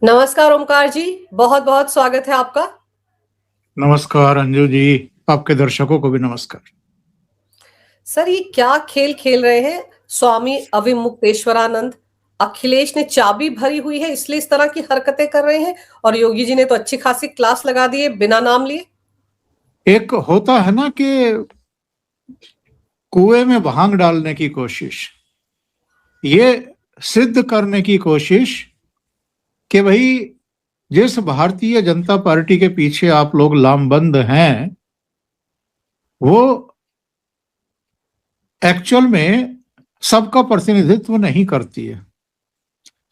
नमस्कार ओमकार जी, बहुत बहुत स्वागत है आपका। नमस्कार अंजू जी, आपके दर्शकों को भी नमस्कार। सर, ये क्या खेल खेल रहे हैं? स्वामी अविमुक्तेश्वरानंद, अखिलेश ने चाबी भरी हुई है इसलिए इस तरह की हरकतें कर रहे हैं, और योगी जी ने तो अच्छी खासी क्लास लगा दी है बिना नाम लिए। एक होता है ना कि कुएं में भांग डालने की कोशिश, ये सिद्ध करने की कोशिश कि भाई जिस भारतीय जनता पार्टी के पीछे आप लोग लामबंद हैं, वो एक्चुअल में सबका प्रतिनिधित्व नहीं करती है,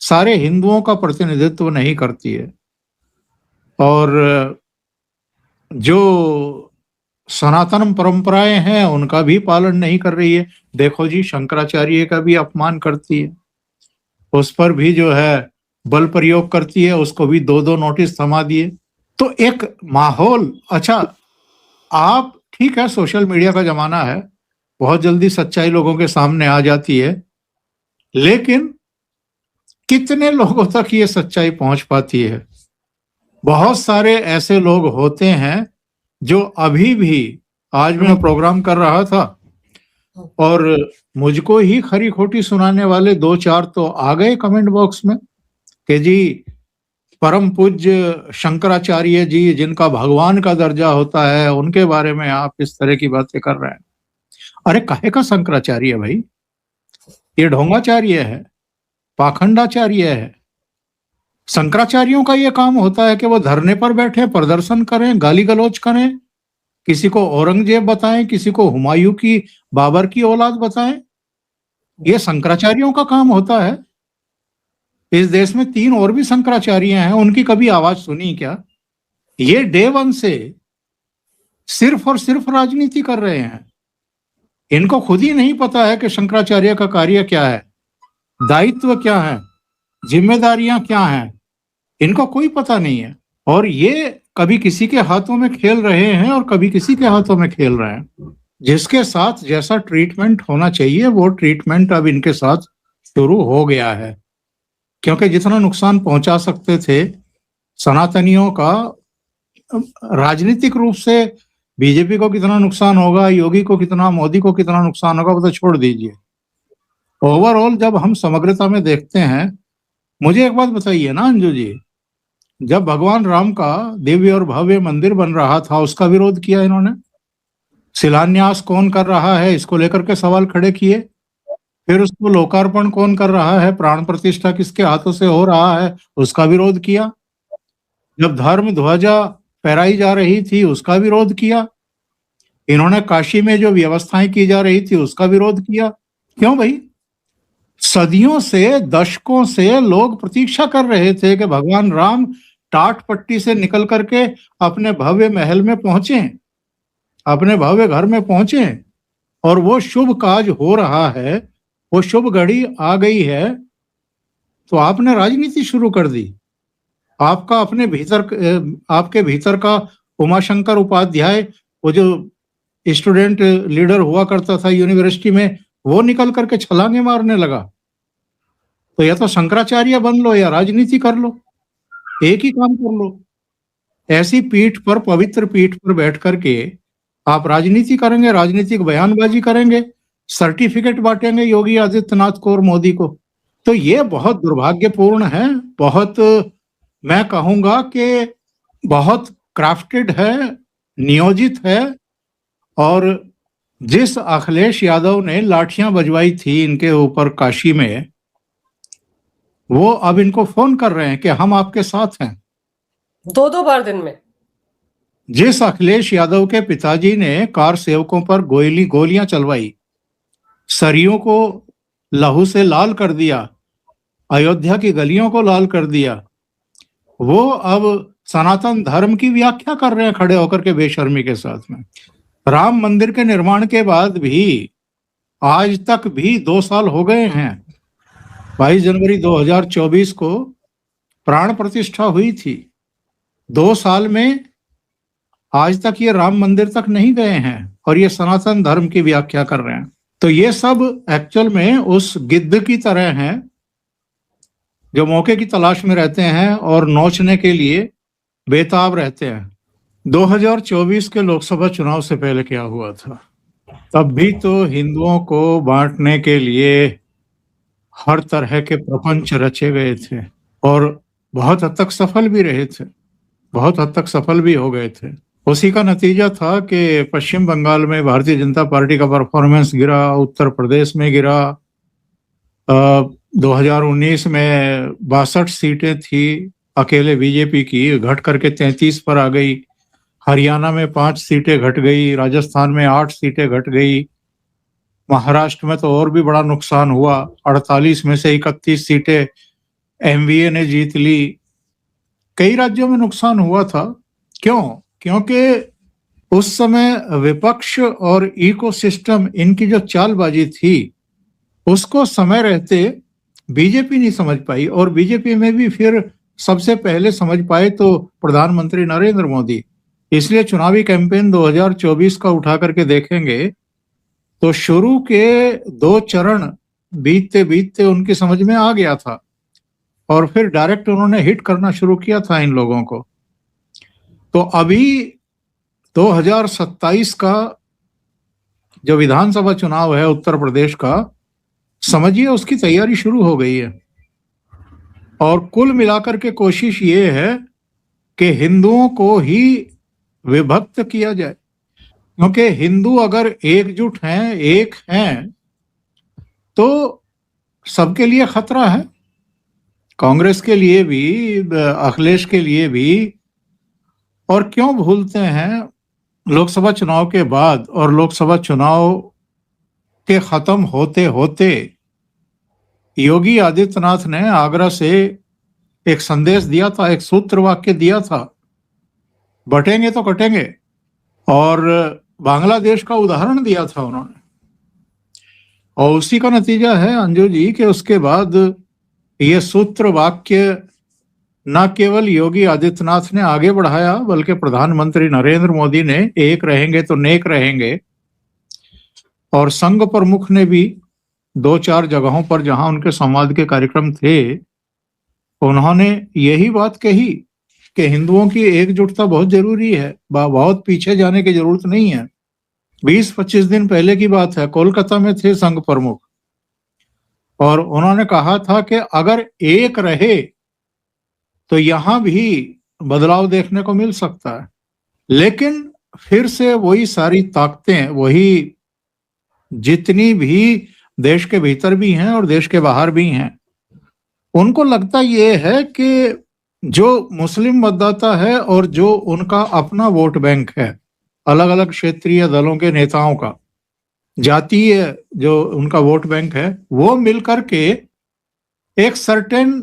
सारे हिंदुओं का प्रतिनिधित्व नहीं करती है, और जो सनातन परंपराएं हैं उनका भी पालन नहीं कर रही है। देखो जी, शंकराचार्य का भी अपमान करती है, उस पर भी जो है बल प्रयोग करती है, उसको भी 2-2 नोटिस थमा दिए। तो एक माहौल, अच्छा आप ठीक है, सोशल मीडिया का जमाना है, बहुत जल्दी सच्चाई लोगों के सामने आ जाती है, लेकिन कितने लोगों तक ये सच्चाई पहुंच पाती है? बहुत सारे ऐसे लोग होते हैं जो अभी भी, आज मैं प्रोग्राम कर रहा था और मुझको ही खरी खोटी सुनाने वाले 2-4 तो आ गए कमेंट बॉक्स में कि जी परम पूज्य शंकराचार्य जी, जिनका भगवान का दर्जा होता है, उनके बारे में आप इस तरह की बातें कर रहे हैं। अरे काहे का शंकराचार्य भाई? ये ढोंगाचार्य है, पाखंडाचार्य है। शंकराचार्यों का ये काम होता है कि वो धरने पर बैठे प्रदर्शन करें, गाली गलौज करें, किसी को औरंगजेब बताएं, किसी को हुमायूं की, बाबर की औलाद बताएं। ये शंकराचार्यों का काम होता है। इस देश में 3 और भी शंकराचार्य हैं, उनकी कभी आवाज सुनी क्या? ये डे 1 से सिर्फ और सिर्फ राजनीति कर रहे हैं। इनको खुद ही नहीं पता है कि शंकराचार्य का कार्य क्या है, दायित्व क्या है, जिम्मेदारियां क्या हैं, इनको कोई पता नहीं है। और ये कभी किसी के हाथों में खेल रहे हैं और कभी किसी के हाथों में खेल रहे हैं। जिसके साथ जैसा ट्रीटमेंट होना चाहिए वो ट्रीटमेंट अब इनके साथ शुरू हो गया है, क्योंकि जितना नुकसान पहुंचा सकते थे सनातनियों का, राजनीतिक रूप से बीजेपी को कितना नुकसान होगा, योगी को कितना, मोदी को कितना नुकसान होगा, वो तो छोड़ दीजिए। ओवरऑल जब हम समग्रता में देखते हैं, मुझे एक बात बताइए ना अंजू जी, जब भगवान राम का दिव्य और भव्य मंदिर बन रहा था उसका विरोध किया इन्होंने, शिलान्यास कौन कर रहा है इसको लेकर के सवाल खड़े किए, फिर उसको लोकार्पण कौन कर रहा है, प्राण प्रतिष्ठा किसके हाथों से हो रहा है उसका विरोध किया, जब धर्म ध्वजा फहराई जा रही थी उसका विरोध किया, इन्होंने काशी में जो व्यवस्थाएं की जा रही थी उसका विरोध किया। क्यों भाई? सदियों से, दशकों से लोग प्रतीक्षा कर रहे थे कि भगवान राम टाट पट्टी से निकल करके अपने भव्य महल में पहुंचे, अपने भव्य घर में पहुंचे, और वो शुभ काज हो रहा है, वो शुभ घड़ी आ गई है, तो आपने राजनीति शुरू कर दी। आपका अपने भीतर, आपके भीतर का उमाशंकर उपाध्याय, वो जो स्टूडेंट लीडर हुआ करता था यूनिवर्सिटी में, वो निकल करके छलांगे मारने लगा। तो या तो शंकराचार्य बन लो या राजनीति कर लो, एक ही काम कर लो। ऐसी पीठ पर, पवित्र पीठ पर बैठ करके आप राजनीति करेंगे, राजनीतिक बयानबाजी करेंगे, सर्टिफिकेट बांटेंगे योगी आदित्यनाथ को और मोदी को। तो ये बहुत दुर्भाग्यपूर्ण है, बहुत, मैं कहूंगा कि बहुत क्राफ्टेड है, नियोजित है। और जिस अखिलेश यादव ने लाठियां बजवाई थी इनके ऊपर काशी में, वो अब इनको फोन कर रहे हैं कि हम आपके साथ हैं। 2-2 बार दिन में। जिस अखिलेश यादव के पिताजी ने कार सेवकों पर गोलियां चलवाई, सरयू को लहू से लाल कर दिया, अयोध्या की गलियों को लाल कर दिया, वो अब सनातन धर्म की व्याख्या कर रहे हैं खड़े होकर के बेशर्मी के साथ में। राम मंदिर के निर्माण के बाद भी आज तक भी 2 साल हो गए हैं। 22 जनवरी 2024 को प्राण प्रतिष्ठा हुई थी। 2 साल में आज तक ये राम मंदिर तक नहीं गए हैं और ये सनातन धर्म की व्याख्या कर रहे हैं। तो ये सब एक्चुअल में उस गिद्ध की तरह हैं जो मौके की तलाश में रहते हैं और नोचने के लिए बेताब रहते हैं। 2024 के लोकसभा चुनाव से पहले क्या हुआ था? तब भी तो हिंदुओं को बांटने के लिए हर तरह के प्रपंच रचे गए थे और बहुत हद तक सफल भी रहे थे, बहुत हद तक सफल भी हो गए थे। उसी का नतीजा था कि पश्चिम बंगाल में भारतीय जनता पार्टी का परफॉर्मेंस गिरा, उत्तर प्रदेश में गिरा, 2019 में 62 सीटें थी अकेले बीजेपी की, घट करके 33 पर आ गई। हरियाणा में 5 सीटें घट गई, राजस्थान में 8 सीटें घट गई, महाराष्ट्र में तो और भी बड़ा नुकसान हुआ, 48 में से 31 सीटें एमवीए ने जीत ली। कई राज्यों में नुकसान हुआ था। क्यों? क्योंकि उस समय विपक्ष और इकोसिस्टम, इनकी जो चालबाजी थी उसको समय रहते बीजेपी नहीं समझ पाई, और बीजेपी में भी फिर सबसे पहले समझ पाए तो प्रधानमंत्री नरेंद्र मोदी। इसलिए चुनावी कैंपेन 2024 का उठा करके देखेंगे तो शुरू के 2 चरण बीतते बीतते उनकी समझ में आ गया था और फिर डायरेक्ट उन्होंने हिट करना शुरू किया था इन लोगों को। तो अभी 2027 का जो विधानसभा चुनाव है उत्तर प्रदेश का, समझिए उसकी तैयारी शुरू हो गई है और कुल मिलाकर के कोशिश ये है कि हिंदुओं को ही विभक्त किया जाए, क्योंकि हिंदू अगर एकजुट हैं, एक हैं, तो सबके लिए खतरा है, कांग्रेस के लिए भी, अखिलेश के लिए भी। और क्यों भूलते हैं, लोकसभा चुनाव के बाद और लोकसभा चुनाव के खत्म होते होते योगी आदित्यनाथ ने आगरा से एक संदेश दिया था, एक सूत्र वाक्य दिया था, बटेंगे तो कटेंगे, और बांग्लादेश का उदाहरण दिया था उन्होंने। और उसी का नतीजा है अंजू जी कि उसके बाद ये सूत्र वाक्य न केवल योगी आदित्यनाथ ने आगे बढ़ाया, बल्कि प्रधानमंत्री नरेंद्र मोदी ने एक रहेंगे तो नेक रहेंगे, और संघ प्रमुख ने भी 2-4 जगहों पर जहां उनके संवाद के कार्यक्रम थे, उन्होंने यही बात कही कि हिंदुओं की एकजुटता बहुत जरूरी है, बहुत पीछे जाने की जरूरत नहीं है। 20-25 दिन पहले की बात है, कोलकाता में थे संघ प्रमुख और उन्होंने कहा था कि अगर एक रहे तो यहां भी बदलाव देखने को मिल सकता है। लेकिन फिर से वही सारी ताकतें, वही जितनी भी देश के भीतर भी हैं और देश के बाहर भी हैं, उनको लगता ये है कि जो मुस्लिम मतदाता है और जो उनका अपना वोट बैंक है, अलग अलग क्षेत्रीय दलों के नेताओं का जातीय जो उनका वोट बैंक है, वो मिलकर के एक सर्टेन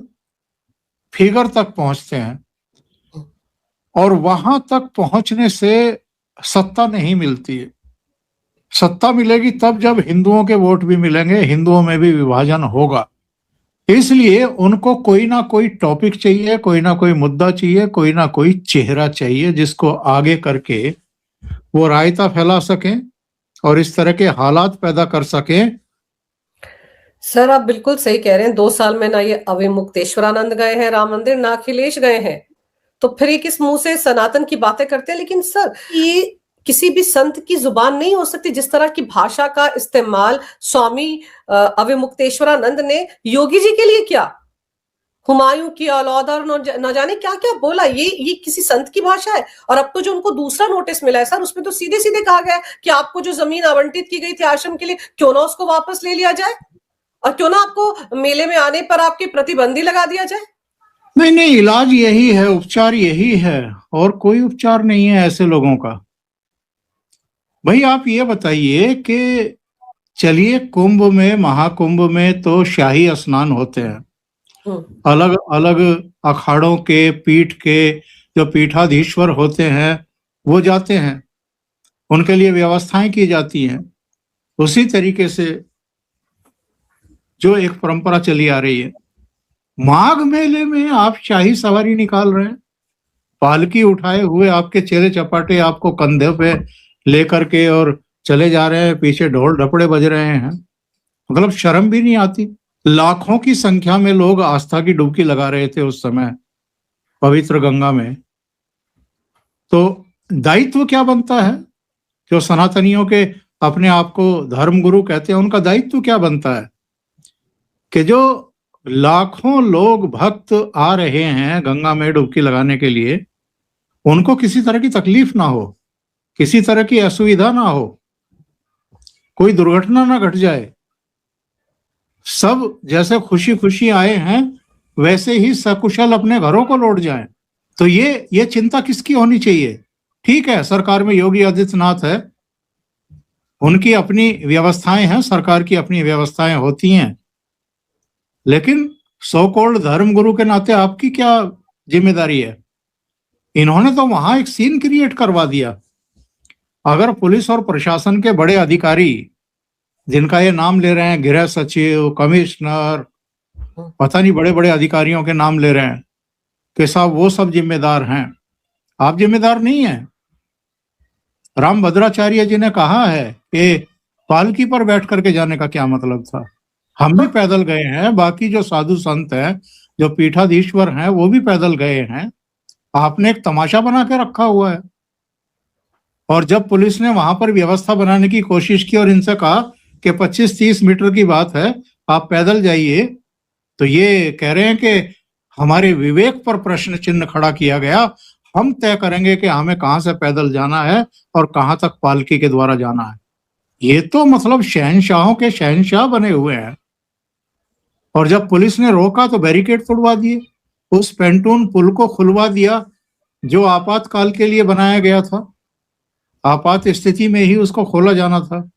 फिगर तक पहुंचते हैं और वहां तक पहुंचने से सत्ता नहीं मिलती है। सत्ता मिलेगी तब जब हिंदुओं के वोट भी मिलेंगे, हिंदुओं में भी विभाजन होगा। इसलिए उनको कोई ना कोई टॉपिक चाहिए, कोई ना कोई मुद्दा चाहिए, कोई ना कोई चेहरा चाहिए जिसको आगे करके वो रायता फैला सकें और इस तरह के हालात पैदा कर सकें। सर आप बिल्कुल सही कह रहे हैं। 2 साल में ना ये अविमुक्तेश्वरानंद गए हैं राम मंदिर, ना अखिलेश गए हैं, तो फिर ये किस मुंह से सनातन की बातें करते हैं। लेकिन सर ये किसी भी संत की जुबान नहीं हो सकती जिस तरह की भाषा का इस्तेमाल स्वामी अविमुक्तेश्वरानंद ने योगी जी के लिए किया। हुमायूं की औलाद और न जाने क्या क्या बोला, ये किसी संत की भाषा है। और अब तो जो उनको दूसरा नोटिस मिला है सर, उसमें तो सीधे सीधे कहा गया है कि आपको जो जमीन आवंटित की गई थी आश्रम के लिए, क्यों ना उसको वापस ले लिया जाए और क्यों ना आपको मेले में आने पर आपके प्रतिबंधी लगा दिया जाए। नहीं नहीं, इलाज यही है, उपचार यही है, और कोई उपचार नहीं है ऐसे लोगों का। भाई आप ये बताइए कि चलिए कुंभ में, महाकुंभ में तो शाही स्नान होते हैं, अलग अलग अखाड़ों के पीठ के जो पीठाधीश्वर होते हैं वो जाते हैं, उनके लिए व्यवस्थाएं की जाती हैं। उसी तरीके से जो एक परंपरा चली आ रही है, माघ मेले में आप शाही सवारी निकाल रहे हैं, पालकी उठाए हुए आपके चेले चपाटे आपको कंधे पे लेकर के और चले जा रहे हैं, पीछे ढोल ढपड़े बज रहे हैं, मतलब शर्म भी नहीं आती। लाखों की संख्या में लोग आस्था की डुबकी लगा रहे थे उस समय पवित्र गंगा में। तो दायित्व क्या बनता है, जो सनातनियों के अपने आप को धर्मगुरु कहते हैं, उनका दायित्व क्या बनता है कि जो लाखों लोग भक्त आ रहे हैं गंगा में डुबकी लगाने के लिए, उनको किसी तरह की तकलीफ ना हो, किसी तरह की असुविधा ना हो, कोई दुर्घटना ना घट जाए। सब जैसे खुशी खुशी आए हैं वैसे ही सकुशल अपने घरों को लौट जाएं। तो ये चिंता किसकी होनी चाहिए? ठीक है, सरकार में योगी आदित्यनाथ है, उनकी अपनी व्यवस्थाएं हैं, सरकार की अपनी व्यवस्थाएं होती हैं, लेकिन सो कॉल्ड धर्मगुरु के नाते आपकी क्या जिम्मेदारी है? इन्होंने तो वहां एक सीन क्रिएट करवा दिया। अगर पुलिस और प्रशासन के बड़े अधिकारी, जिनका ये नाम ले रहे हैं, गृह सचिव, कमिश्नर, पता नहीं बड़े बड़े अधिकारियों के नाम ले रहे हैं कि साहब वो सब जिम्मेदार हैं, आप जिम्मेदार नहीं हैं। राम भद्राचार्य जी ने कहा है कि पालकी पर बैठ करके जाने का क्या मतलब था। हम भी पैदल गए हैं, बाकी जो साधु संत हैं, जो पीठाधीश्वर हैं, वो भी पैदल गए हैं। आपने एक तमाशा बना के रखा हुआ है। और जब पुलिस ने वहां पर व्यवस्था बनाने की कोशिश की और इनसे कहा कि 25-30 मीटर की बात है, आप पैदल जाइए, तो ये कह रहे हैं कि हमारे विवेक पर प्रश्न चिन्ह खड़ा किया गया, हम तय करेंगे कि हमें कहां से पैदल जाना है और कहां तक पालकी के द्वारा जाना है। ये तो मतलब शहंशाहों के शहंशाह बने हुए हैं। और जब पुलिस ने रोका तो बैरिकेड तोड़वा दिए, उस पेंटून पुल को खुलवा दिया जो आपातकाल के लिए बनाया गया था, आपात स्थिति में ही उसको खोला जाना था।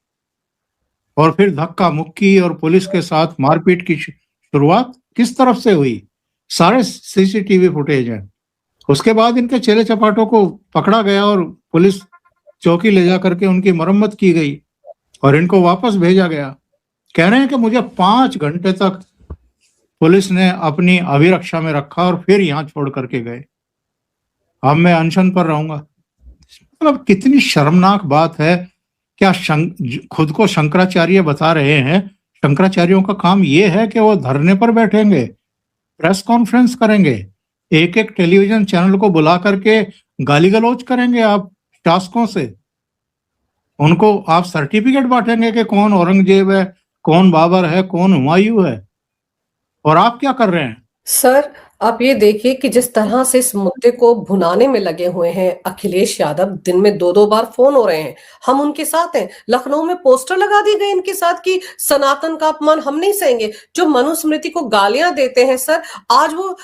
और फिर धक्का मुक्की और पुलिस के साथ मारपीट की शुरुआत किस तरफ से हुई? सारे सीसीटीवी फुटेज हैं। उसके बाद इनके चेले चपाटों को पकड़ा गया और पुलिस चौकी ले जा करके उनकी मरम्मत की गई और इनको वापस भेजा गया। कह रहे हैं कि मुझे 5 घंटे तक पुलिस ने अपनी अभिरक्षा में रखा और फिर यहाँ छोड़ करके गए। अब मैं अनशन पर रहूंगा। मतलब कितनी शर्मनाक बात है। क्या खुद को शंकराचार्य बता रहे हैं? शंकराचार्यों का काम ये है कि वो धरने पर बैठेंगे, प्रेस कॉन्फ्रेंस करेंगे, एक एक टेलीविजन चैनल को बुला करके गाली गलौज करेंगे आप शासकों से, उनको आप सर्टिफिकेट बांटेंगे कि कौन औरंगजेब है, कौन बाबर है, कौन हुमायूं है। और आप क्या कर रहे हैं? सर, आप ये देखिए कि जिस तरह से इस मुद्दे को भुनाने में लगे हुए हैं अखिलेश यादव, दिन में 2-2 बार फोन हो रहे हैं। हम उनके साथ हैं। लखनऊ में पोस्टर लगा दिए गए इनके साथ कि सनातन का अपमान हम नहीं सहेंगे। जो मनुस्मृति को गालियां देते हैं सर, आज वो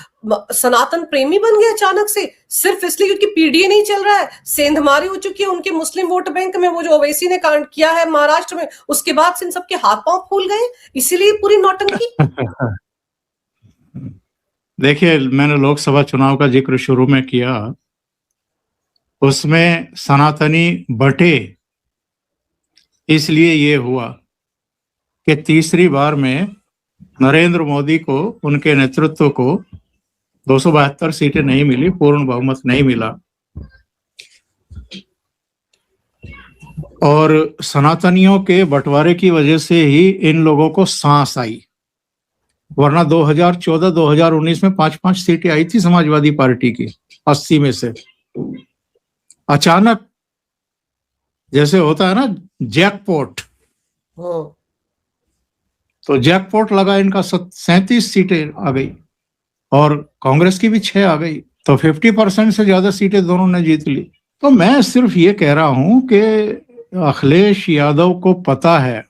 सनातन प्रेमी बन गए अचानक से, सिर्फ इसलिए क्योंकि पीडीए नहीं चल रहा है, सेंधमारी हो चुकी है उनके मुस्लिम वोट बैंक में। वो जो ओवैसी ने कांड किया है महाराष्ट्र में, उसके बाद से इन सबके हाथ पांव फूल गए, इसीलिए पूरी नौटंकी। देखिए, मैंने लोकसभा चुनाव का जिक्र शुरू में किया, उसमें सनातनी बटे, इसलिए ये हुआ कि तीसरी बार में नरेंद्र मोदी को, उनके नेतृत्व को 272 सीटें नहीं मिली, पूर्ण बहुमत नहीं मिला। और सनातनियों के बंटवारे की वजह से ही इन लोगों को सांस आई, वरना 2014-2019 में 5-5 सीटें आई थी समाजवादी पार्टी की 80 में से। अचानक जैसे होता है ना जैकपॉट, तो जैकपॉट लगा इनका, 37 सीटें आ गई और कांग्रेस की भी 6 आ गई, तो 50% से ज्यादा सीटें दोनों ने जीत ली। तो मैं सिर्फ ये कह रहा हूं कि अखिलेश यादव को पता है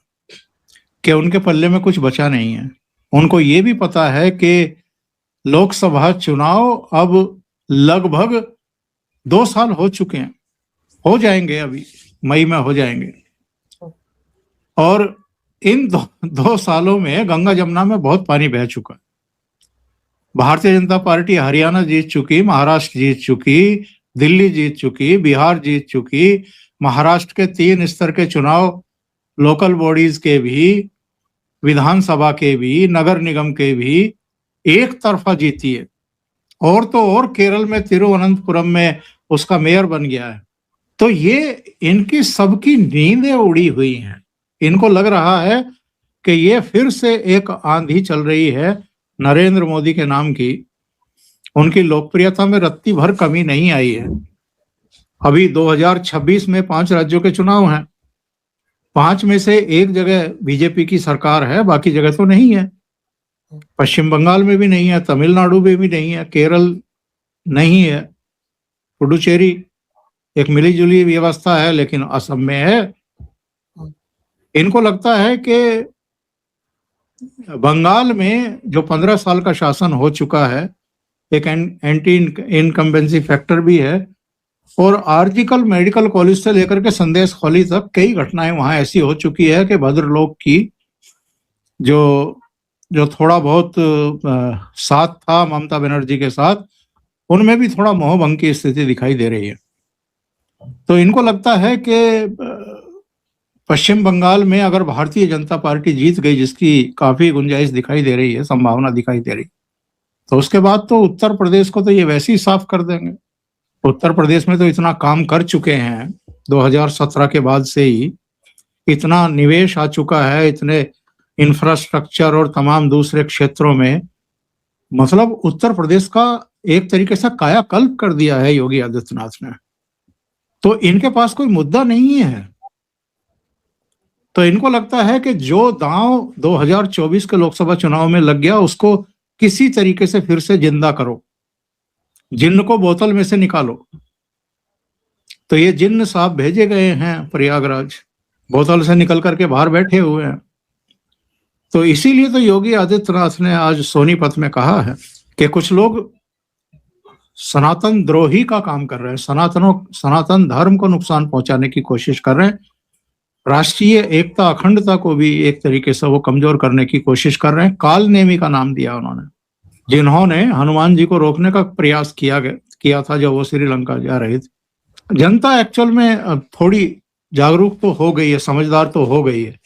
कि उनके पल्ले में कुछ बचा नहीं है। उनको ये भी पता है कि लोकसभा चुनाव अब लगभग 2 साल हो चुके हैं, हो जाएंगे, अभी मई में हो जाएंगे। और इन 2 सालों में गंगा जमुना में बहुत पानी बह चुका है। भारतीय जनता पार्टी हरियाणा जीत चुकी, महाराष्ट्र जीत चुकी, दिल्ली जीत चुकी, बिहार जीत चुकी, महाराष्ट्र के 3 स्तर के चुनाव, लोकल बॉडीज के भी, विधानसभा के भी, नगर निगम के भी एक तरफा जीती है। और तो और केरल में तिरुवनंतपुरम में उसका मेयर बन गया है। तो ये इनकी सबकी नींदें उड़ी हुई हैं। इनको लग रहा है कि ये फिर से एक आंधी चल रही है नरेंद्र मोदी के नाम की। उनकी लोकप्रियता में रत्ती भर कमी नहीं आई है। अभी 2026 में 5 राज्यों के चुनाव हैं। 5 में से एक जगह बीजेपी की सरकार है, बाकी जगह तो नहीं है। पश्चिम बंगाल में भी नहीं है, तमिलनाडु में भी नहीं है, केरल नहीं है, पुडुचेरी एक मिली जुली व्यवस्था है, लेकिन असम में है। इनको लगता है कि बंगाल में जो 15 साल का शासन हो चुका है, एक एंटी इनकम्बेंसी फैक्टर भी है, और आर्जिकल मेडिकल कॉलेज से लेकर के संदेश खोली तक कई घटनाएं वहां ऐसी हो चुकी है कि भद्रलोक की जो थोड़ा बहुत साथ था ममता बनर्जी के साथ, उनमें भी थोड़ा मोहभंग की स्थिति दिखाई दे रही है। तो इनको लगता है कि पश्चिम बंगाल में अगर भारतीय जनता पार्टी जीत गई, जिसकी काफी गुंजाइश दिखाई दे रही है, संभावना दिखाई दे रही, तो उसके बाद तो उत्तर प्रदेश को तो ये वैसे ही साफ कर देंगे। उत्तर प्रदेश में तो इतना काम कर चुके हैं, 2017 के बाद से ही इतना निवेश आ चुका है, इतने इंफ्रास्ट्रक्चर और तमाम दूसरे क्षेत्रों में, मतलब उत्तर प्रदेश का एक तरीके से कायाकल्प कर दिया है योगी आदित्यनाथ ने। तो इनके पास कोई मुद्दा नहीं है। तो इनको लगता है कि जो दांव 2024 के लोकसभा चुनाव में लग गया, उसको किसी तरीके से फिर से जिंदा करो, जिन्न को बोतल में से निकालो। तो ये जिन्न साहब भेजे गए हैं प्रयागराज, बोतल से निकल करके बाहर बैठे हुए हैं। तो इसीलिए तो योगी आदित्यनाथ ने आज सोनीपत में कहा है कि कुछ लोग सनातन द्रोही का काम कर रहे हैं, सनातन धर्म को नुकसान पहुंचाने की कोशिश कर रहे हैं, राष्ट्रीय एकता अखंडता को भी एक तरीके से वो कमजोर करने की कोशिश कर रहे हैं। काल नेमी का नाम दिया उन्होंने, जिन्होंने हनुमान जी को रोकने का प्रयास किया था जब वो श्रीलंका जा रहे थे। जनता एक्चुअल में थोड़ी जागरूक तो हो गई है, समझदार तो हो गई है।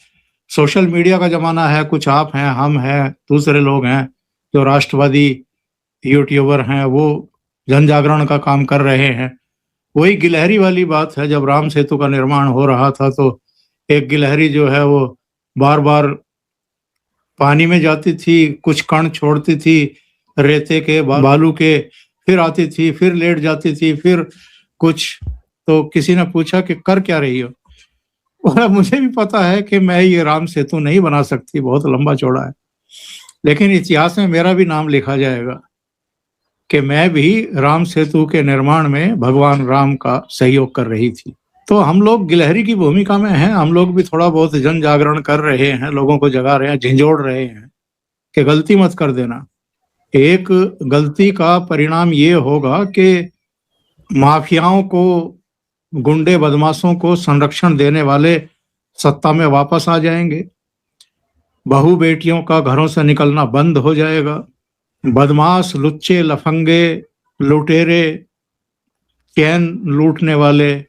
सोशल मीडिया का जमाना है, कुछ आप हैं, हम हैं, दूसरे लोग हैं जो राष्ट्रवादी यूट्यूबर हैं, वो जन जागरण का काम कर रहे हैं। वही गिलहरी वाली बात है, जब राम सेतु का निर्माण हो रहा था तो एक गिलहरी जो है वो बार बार पानी में जाती थी, कुछ कण छोड़ती थी रेते के बालू के, फिर आती थी, फिर लेट जाती थी, फिर कुछ। तो किसी ने पूछा कि कर क्या रही हो? और मुझे भी पता है कि मैं ये राम सेतु नहीं बना सकती, बहुत लंबा चौड़ा है, लेकिन इतिहास में मेरा भी नाम लिखा जाएगा कि मैं भी राम सेतु के निर्माण में भगवान राम का सहयोग कर रही थी। तो हम लोग गिलहरी की भूमिका में हैं, हम लोग भी थोड़ा बहुत जन जागरण कर रहे हैं, लोगों को जगा रहे हैं, झिंझोड़ रहे हैं कि गलती मत कर देना। एक गलती का परिणाम ये होगा कि माफियाओं को, गुंडे बदमाशों को संरक्षण देने वाले सत्ता में वापस आ जाएंगे, बहू बेटियों का घरों से निकलना बंद हो जाएगा, बदमाश, लुच्चे, लफंगे, लुटेरे, चैन लूटने वाले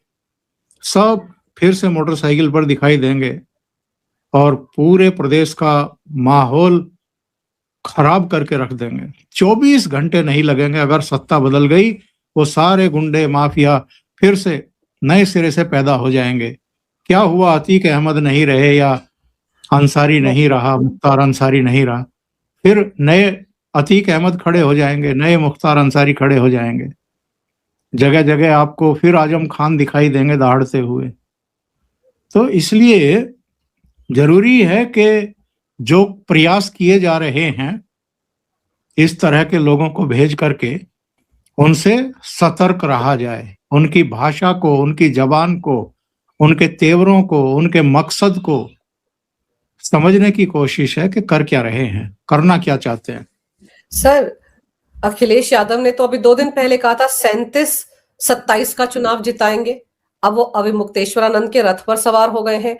सब फिर से मोटरसाइकिल पर दिखाई देंगे और पूरे प्रदेश का माहौल खराब करके रख देंगे। 24 घंटे नहीं लगेंगे, अगर सत्ता बदल गई वो सारे गुंडे माफिया फिर से नए सिरे से पैदा हो जाएंगे। क्या हुआ, अतीक अहमद नहीं रहे या अंसारी नहीं रहा, मुख्तार अंसारी नहीं रहा, फिर नए अतीक अहमद खड़े हो जाएंगे, नए मुख्तार अंसारी खड़े हो जाएंगे। जगह जगह आपको फिर आजम खान दिखाई देंगे दहाड़ते हुए। तो इसलिए जरूरी है कि जो प्रयास किए जा रहे हैं इस तरह के लोगों को भेज करके, उनसे सतर्क रहा जाए, उनकी भाषा को, उनकी जबान को, उनके तेवरों को, उनके मकसद को समझने की कोशिश है कि कर क्या रहे हैं, करना क्या चाहते हैं। सर, अखिलेश यादव ने तो अभी 2 दिन पहले कहा था 37-27 का चुनाव जिताएंगे। अब वो अविमुक्तेश्वरानंद के रथ पर सवार हो गए हैं,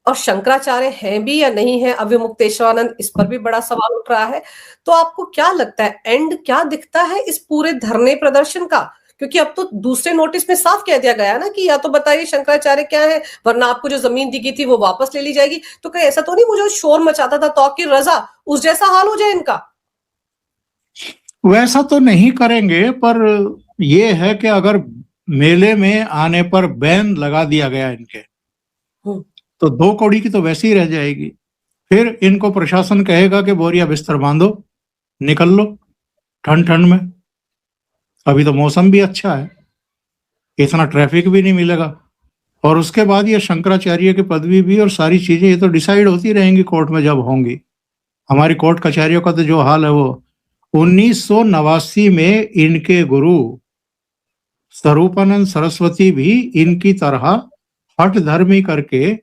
और शंकराचार्य हैं भी या नहीं है अविमुक्तेश्वरानंद, इस पर भी बड़ा सवाल उठ रहा है। तो आपको क्या लगता है, एंड क्या दिखता है इस पूरे धरने प्रदर्शन का? क्योंकि अब तो दूसरे नोटिस में साफ कह दिया गया ना कि या तो बताइए शंकराचार्य क्या है, वरना आपको जो जमीन दी गई थी वो वापस ले ली जाएगी। तो कहीं ऐसा तो नहीं मुझे शोर मचाता था तौकीर रजा, उस जैसा हाल हो जाए इनका? वैसा तो नहीं करेंगे, पर यह है कि अगर मेले में आने पर बैन लगा दिया गया इनके, तो 2 कौड़ी की तो वैसे ही रह जाएगी। फिर इनको प्रशासन कहेगा कि बोरिया बिस्तर बांधो, निकल लो ठंड ठंड में। अभी तो मौसम भी अच्छा है, इतना ट्रैफिक भी नहीं मिलेगा। और उसके बाद ये शंकराचार्य की पदवी भी और सारी चीजें ये तो डिसाइड होती रहेंगी कोर्ट में जब होंगी। हमारी कोर्ट कचहरियों का तो जो हाल है वो 1989 में इनके गुरु स्वरूपानंद सरस्वती भी इनकी तरह हठ धर्मी करके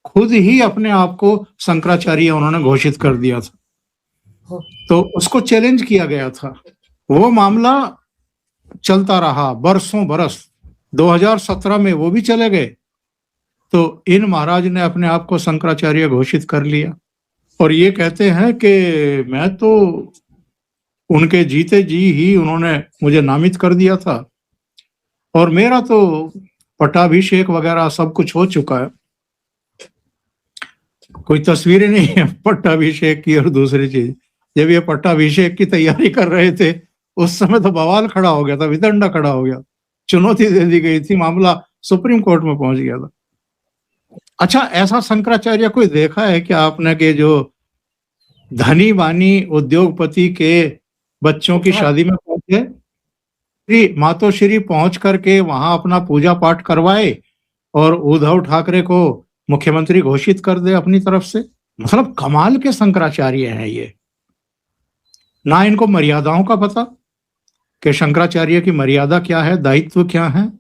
खुद ही अपने आप को शंकराचार्य उन्होंने घोषित कर दिया था, तो उसको चैलेंज किया गया था। वो मामला चलता रहा बरसों बरस। 2017 में वो भी चले गए, तो इन महाराज ने अपने आप को शंकराचार्य घोषित कर लिया और ये कहते हैं कि मैं तो उनके जीते जी ही उन्होंने मुझे नामित कर दिया था और मेरा तो पट्टाभिषेक वगैरह सब कुछ हो चुका है। कोई तस्वीरें नहीं है पट्टाभिषेक की। और दूसरी चीज, जब ये पट्टाभिषेक की तैयारी कर रहे थे उस समय तो बवाल खड़ा हो गया था, वितंडा खड़ा हो गया, चुनौती दे दी गई थी, मामला सुप्रीम कोर्ट में पहुंच गया था। अच्छा, ऐसा शंकराचार्य कोई देखा है कि आपने कि जो धनी बानी उद्योगपति के बच्चों की शादी में पहुंचे, श्री मातोश्री पहुंच करके वहां अपना पूजा पाठ करवाए और उद्धव ठाकरे को मुख्यमंत्री घोषित कर दे अपनी तरफ से? मतलब कमाल के शंकराचार्य हैं ये। ना इनको मर्यादाओं का पता कि शंकराचार्य की मर्यादा क्या है, दायित्व क्या है।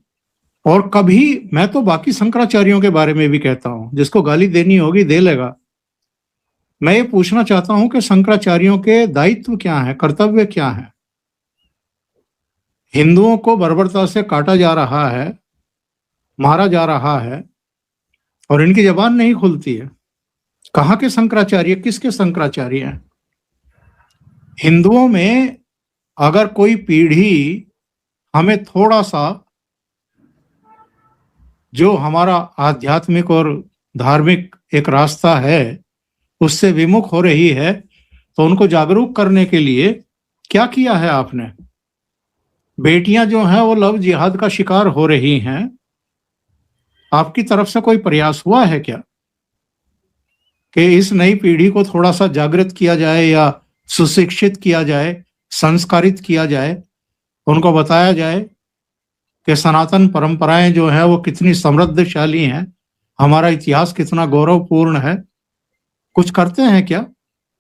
और कभी मैं तो बाकी शंकराचार्यों के बारे में भी कहता हूं, जिसको गाली देनी होगी दे लेगा। मैं ये पूछना चाहता हूं कि शंकराचार्यों के दायित्व क्या है, कर्तव्य क्या है? हिंदुओं को बर्बरता से काटा जा रहा है, मारा जा रहा है और इनकी जबान नहीं खुलती है। कहाँ के शंकराचार्य, किसके शंकराचार्य हैं? हिंदुओं में अगर कोई पीढ़ी हमें थोड़ा सा जो हमारा आध्यात्मिक और धार्मिक एक रास्ता है उससे विमुख हो रही है, तो उनको जागरूक करने के लिए क्या किया है आपने? बेटियां जो हैं वो लव जिहाद का शिकार हो रही हैं, आपकी तरफ से कोई प्रयास हुआ है क्या कि इस नई पीढ़ी को थोड़ा सा जागृत किया जाए या सुशिक्षित किया जाए, संस्कारित किया जाए, उनको बताया जाए कि सनातन परंपराएं जो है वो कितनी समृद्धशाली हैं, हमारा इतिहास कितना गौरवपूर्ण है? कुछ करते हैं क्या?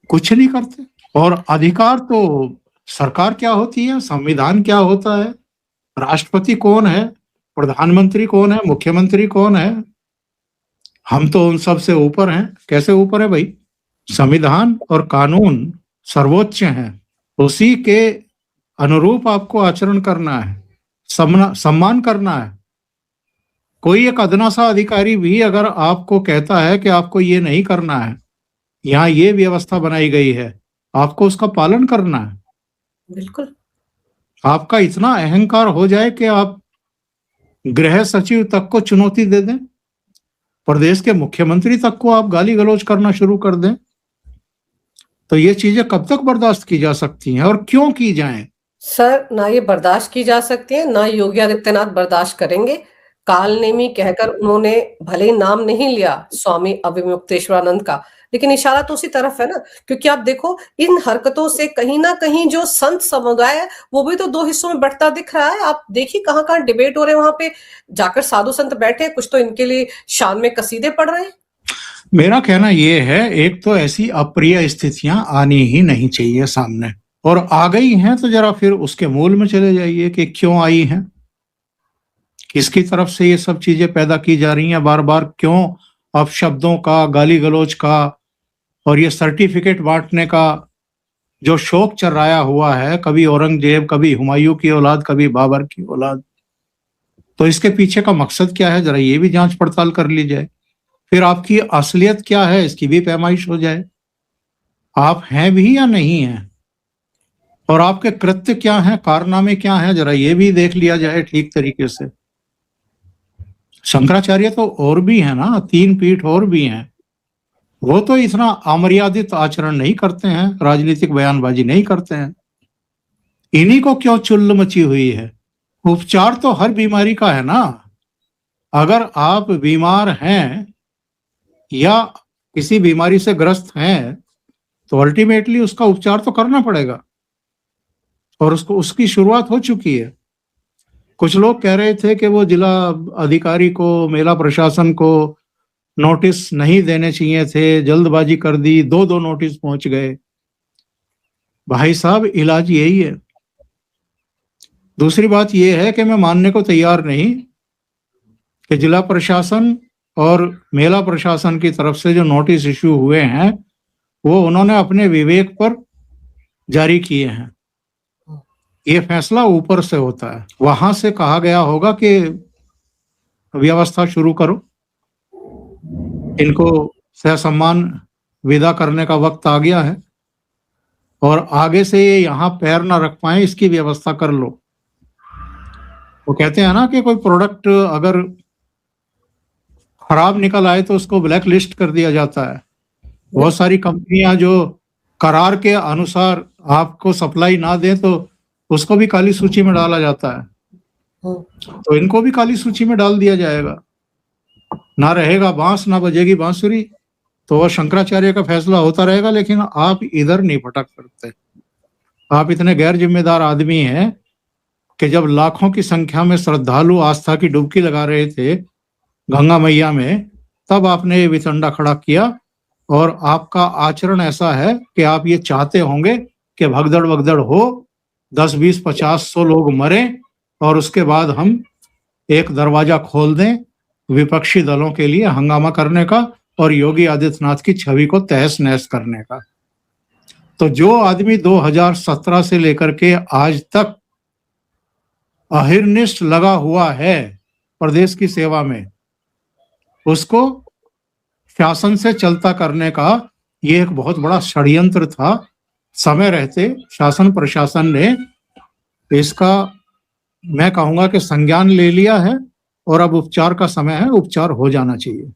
कुछ नहीं करते। और अधिकार तो सरकार क्या होती है, संविधान क्या होता है, राष्ट्रपति कौन है, प्रधानमंत्री कौन है, मुख्यमंत्री कौन है? हम तो उन सब से ऊपर हैं। कैसे ऊपर है भाई? संविधान और कानून सर्वोच्च हैं, उसी के अनुरूप आपको आचरण करना है, सम्मान करना है। कोई एक अदना सा अधिकारी भी अगर आपको कहता है कि आपको ये नहीं करना है, यहाँ ये व्यवस्था बनाई गई है, आपको उसका पालन करना है। बिल्कुल। आपका इतना अहंकार हो जाए कि आप गृह सचिव तक को चुनौती दे दें, प्रदेश के मुख्यमंत्री तक को आप गाली गलौज करना शुरू कर दें, तो ये चीजें कब तक बर्दाश्त की जा सकती हैं और क्यों की जाएं? सर, ना ये बर्दाश्त की जा सकती है, ना योगी आदित्यनाथ बर्दाश्त करेंगे। कालनेमी कहकर उन्होंने भले ही नाम नहीं लिया स्वामी अविमुक्तेश्वरानंद का, लेकिन इशारा तो उसी तरफ है ना। क्योंकि आप देखो, इन हरकतों से कहीं ना कहीं जो संत समुदाय है वो भी तो दो हिस्सों में बढ़ता दिख रहा है। आप देखिए कहाँ कहाँ डिबेट हो रहे हैं, वहां पे जाकर साधु संत बैठे, कुछ तो इनके लिए शान में कसीदे पढ़ रहे हैं। मेरा कहना यह है, एक तो ऐसी अप्रिय स्थितियां आनी ही नहीं चाहिए सामने, और आ गई हैं तो जरा फिर उसके मूल में चले जाइए कि क्यों आई हैं, किसकी तरफ से ये सब चीजें पैदा की जा रही हैं बार बार, क्यों अपशब्दों का, गाली गलौज का और ये सर्टिफिकेट बांटने का जो शौक चर्राया हुआ है, कभी औरंगजेब, कभी हुमायूं की औलाद, कभी बाबर की औलाद। तो इसके पीछे का मकसद क्या है, जरा ये भी जांच पड़ताल कर ली जाए। फिर आपकी असलियत क्या है इसकी भी पैमाइश हो जाए, आप हैं भी या नहीं हैं, और आपके कृत्य क्या हैं, कारनामे क्या हैं, जरा ये भी देख लिया जाए ठीक तरीके से। शंकराचार्य तो और भी है ना, 3 पीठ और भी हैं, वो तो इतना अमर्यादित आचरण नहीं करते हैं, राजनीतिक बयानबाजी नहीं करते हैं। इन्हीं को क्यों चुल्ल मची हुई है? उपचार तो हर बीमारी का है ना। अगर आप बीमार हैं या किसी बीमारी से ग्रस्त हैं तो अल्टीमेटली उसका उपचार तो करना पड़ेगा, और उसको उसकी शुरुआत हो चुकी है। कुछ लोग कह रहे थे कि वो जिला अधिकारी को, मेला प्रशासन को नोटिस नहीं देने चाहिए थे, जल्दबाजी कर दी, 2-2 नोटिस पहुंच गए। भाई साहब, इलाज यही है। दूसरी बात यह है कि मैं मानने को तैयार नहीं कि जिला प्रशासन और मेला प्रशासन की तरफ से जो नोटिस इश्यू हुए हैं वो उन्होंने अपने विवेक पर जारी किए हैं। ये फैसला ऊपर से होता है, वहां से कहा गया होगा कि व्यवस्था शुरू करो, इनको सहसम्मान विदा करने का वक्त आ गया है और आगे से ये यहाँ पैर ना रख पाए, इसकी व्यवस्था कर लो। वो कहते हैं ना कि कोई प्रोडक्ट अगर खराब निकल आए तो उसको ब्लैक लिस्ट कर दिया जाता है। बहुत सारी कंपनियां जो करार के अनुसार आपको सप्लाई ना दें तो उसको भी काली सूची में डाला जाता है। तो इनको भी काली सूची में डाल दिया जाएगा। ना रहेगा बांस, ना बजेगी बांसुरी। तो वह शंकराचार्य का फैसला होता रहेगा, लेकिन आप इधर नहीं भटक सकते। आप इतने गैर जिम्मेदार आदमी हैं कि जब लाखों की संख्या में श्रद्धालु आस्था की डुबकी लगा रहे थे गंगा मैया में, तब आपने ये वितंडा खड़ा किया। और आपका आचरण ऐसा है कि आप ये चाहते होंगे कि भगदड़ वगदड़ हो, 10, 20, 50, 100 लोग मरे और उसके बाद हम एक दरवाजा खोल दें विपक्षी दलों के लिए हंगामा करने का और योगी आदित्यनाथ की छवि को तहस नहस करने का। तो जो आदमी 2017 से लेकर के आज तक अहिर्निष्ठ लगा हुआ है प्रदेश की सेवा में, उसको शासन से चलता करने का ये एक बहुत बड़ा षड्यंत्र था। समय रहते शासन प्रशासन ने इसका, मैं कहूंगा कि संज्ञान ले लिया है और अब उपचार का समय है, उपचार हो जाना चाहिए।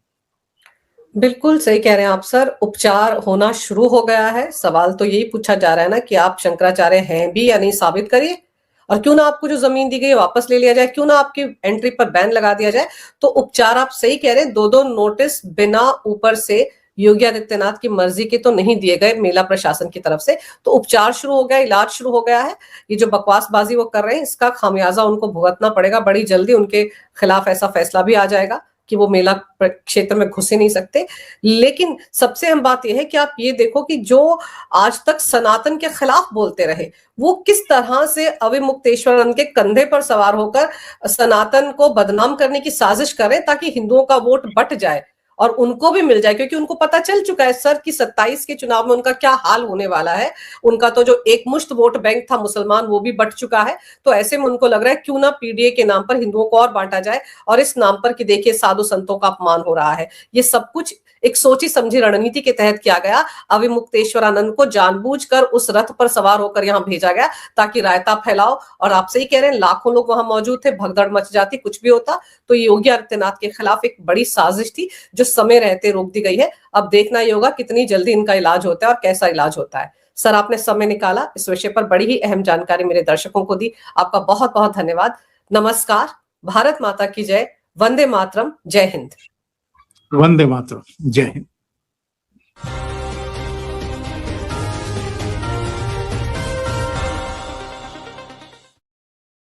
बिल्कुल सही कह रहे हैं आप सर, उपचार होना शुरू हो गया है। सवाल तो यही पूछा जा रहा है ना कि आप शंकराचार्य हैं भी या नहीं, साबित करिए। और क्यों ना आपको जो जमीन दी गई वापस ले लिया जाए, क्यों ना आपकी एंट्री पर बैन लगा दिया जाए। तो उपचार, आप सही कह रहे हैं, 2-2 नोटिस बिना ऊपर से योगी आदित्यनाथ की मर्जी के तो नहीं दिए गए मेला प्रशासन की तरफ से। तो उपचार शुरू हो गया, इलाज शुरू हो गया है। ये जो बकवासबाजी वो कर रहे हैं, इसका खामियाजा उनको भुगतना पड़ेगा। बड़ी जल्दी उनके खिलाफ ऐसा फैसला भी आ जाएगा कि वो मेला क्षेत्र में घुस ही नहीं सकते। लेकिन सबसे अहम बात यह है कि आप ये देखो कि जो आज तक सनातन के खिलाफ बोलते रहे, वो किस तरह से अविमुक्तेश्वरानंद के कंधे पर सवार होकर सनातन को बदनाम करने की साजिश कर रहे हैं, ताकि हिंदुओं का वोट बट जाए और उनको भी मिल जाए। क्योंकि उनको पता चल चुका है सर कि 27 के चुनाव में उनका क्या हाल होने वाला है। उनका तो जो एक मुश्त वोट बैंक था मुसलमान, वो भी बट चुका है। तो ऐसे में उनको लग रहा है क्यों ना पीडीए के नाम पर हिंदुओं को और बांटा जाए, और इस नाम पर कि देखिए साधु संतों का अपमान हो रहा है। ये सब कुछ एक सोची समझी रणनीति के तहत किया गया। अविमुक्तेश्वरानंद को जानबूझकर उस रथ पर सवार होकर यहां भेजा गया ताकि रायता फैलाओ। और आप सही कह रहे हैं, लाखों लोग वहां मौजूद थे, भगदड़ मच जाती, कुछ भी होता। तो ये योगी आदित्यनाथ के खिलाफ एक बड़ी साजिश थी जो समय रहते रोक दी गई है। अब देखना ही होगा कितनी जल्दी इनका इलाज होता है और कैसा इलाज होता है। सर, आपने समय निकाला, इस विषय पर बड़ी ही अहम जानकारी मेरे दर्शकों को दी। आपका बहुत बहुत धन्यवाद। नमस्कार। भारत माता की जय। वंदे मातरम। जय हिंद। वंदे मातरम। जय हिंद।